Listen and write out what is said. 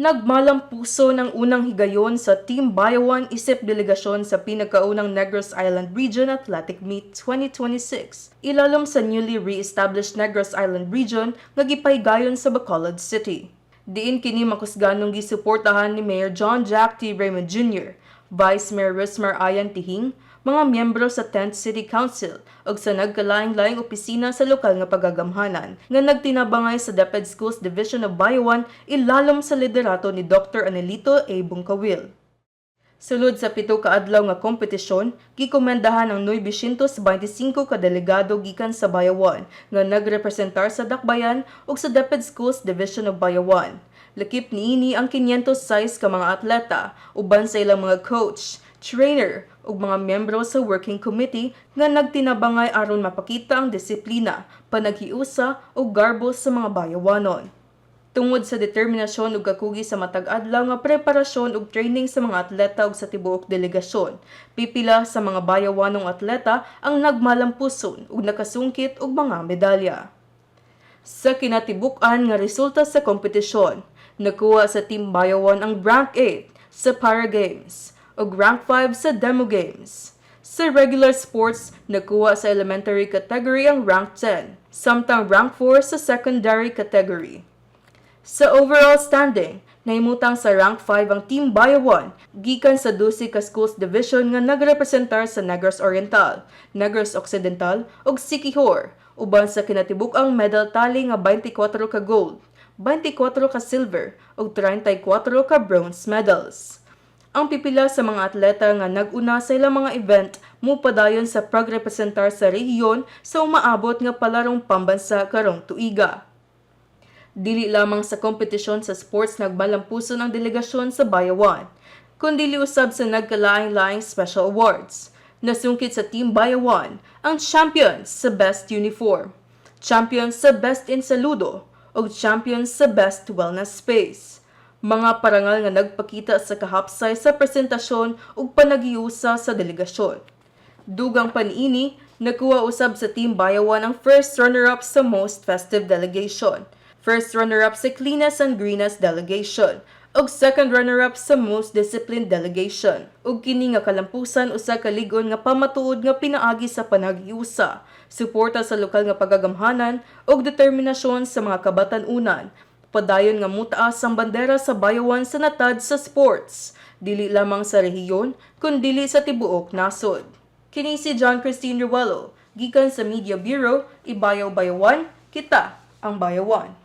Nagmalang puso ng unang higayon sa Team Bayawan isip delegasyon sa pinagkaunang Negros Island Region Athletic Meet 2026. Ilalom sa newly re-established Negros Island Region nga gipaygayon sa Bacolod City. Diin kini makusganong gisuportahan ni Mayor John Jack T. Raymond Jr., Vice Mayor Rismar Ayan Tihing, mga miyembro sa 10th City Council ug sa nagkalaing-laing opisina sa lokal nga pagagamhanan nga nagtinabangay sa DepEd Schools Division of Bayawan ilalom sa liderato ni Dr. Anelito A. Bungkawil. Sulod sa 7 ka adlaw nga kompetisyon, gikomendahan ang 925 ka delegado gikan sa Bayawan nga nagrepresentar sa Dakbayan ug sa DepEd Schools Division of Bayawan. Lakip niini ang 506 ka mga atleta uban sa ilang mga coach, trainer ug mga miyembro sa working committee nga nagtinabangay aron mapakita ang disiplina, panaghiusa ug garbo sa mga bayawanon. Tungod sa determinasyon ug kakugi sa matag adlaw nga preparasyon ug training sa mga atleta ug sa tibuok delegasyon, pipila sa mga bayawanong atleta ang nagmalampuson ug nakasungkit og mga medalya. Sa kinatibuk-an nga resulta sa kompetisyon, nakuha sa Team Bayawan ang rank 8 sa Para Games ug rank 5 sa Demo Games. Sa regular sports, nakuha sa elementary category ang rank 10, samtang rank 4 sa secondary category. Sa overall standing, nahimutang sa rank 5 ang Team Bayawan, gikan sa 12 ka schools division nga nagrepresentar sa Negros Oriental, Negros Occidental ug Siquijor, uban sa kinatibuk-ang medal tally nga 24 ka gold, 24 ka silver ug 34 ka bronze medals. Ang pipila sa mga atleta nga nag-una sa ilang mga event mupadayon sa pagrepresentar sa rehiyon sa umaabot nga palarong pambansa karong tuiga. Dili lamang sa kompetisyon sa sports nagmalampuson ang delegasyon sa Bayawan, kundi usab sa nagkalaing-laing special awards. Nasungkit sa Team Bayawan ang champion sa Best Uniform, champion sa Best in Saludo, ug champion sa Best Wellness Space. Mga parangal nga nagpakita sa kahapsay sa presentasyon ug panaghiusa sa delegasyon. Dugang paniini, nakuha usab sa Team Bayawan ang first runner-up sa Most Festive Delegation, first runner-up sa Cleanest and Greenest Delegation, ug second runner-up sa Most Disciplined Delegation. Ug kini nga kalampusan usa ka ligon nga pamatuod nga pinaagi sa panaghiusa, suporta sa lokal nga pagagamhanan ug determinasyon sa mga kabatan-unan. Padayon nga mutaas ang bandera sa Bayawan sa natad sa sports, dili lamang sa rehiyon, kundi sa tibuok nasod. Kini si John Christine Ruelo, gikan sa Media Bureau, Ibayaw Bayawan, kita ang Bayawan.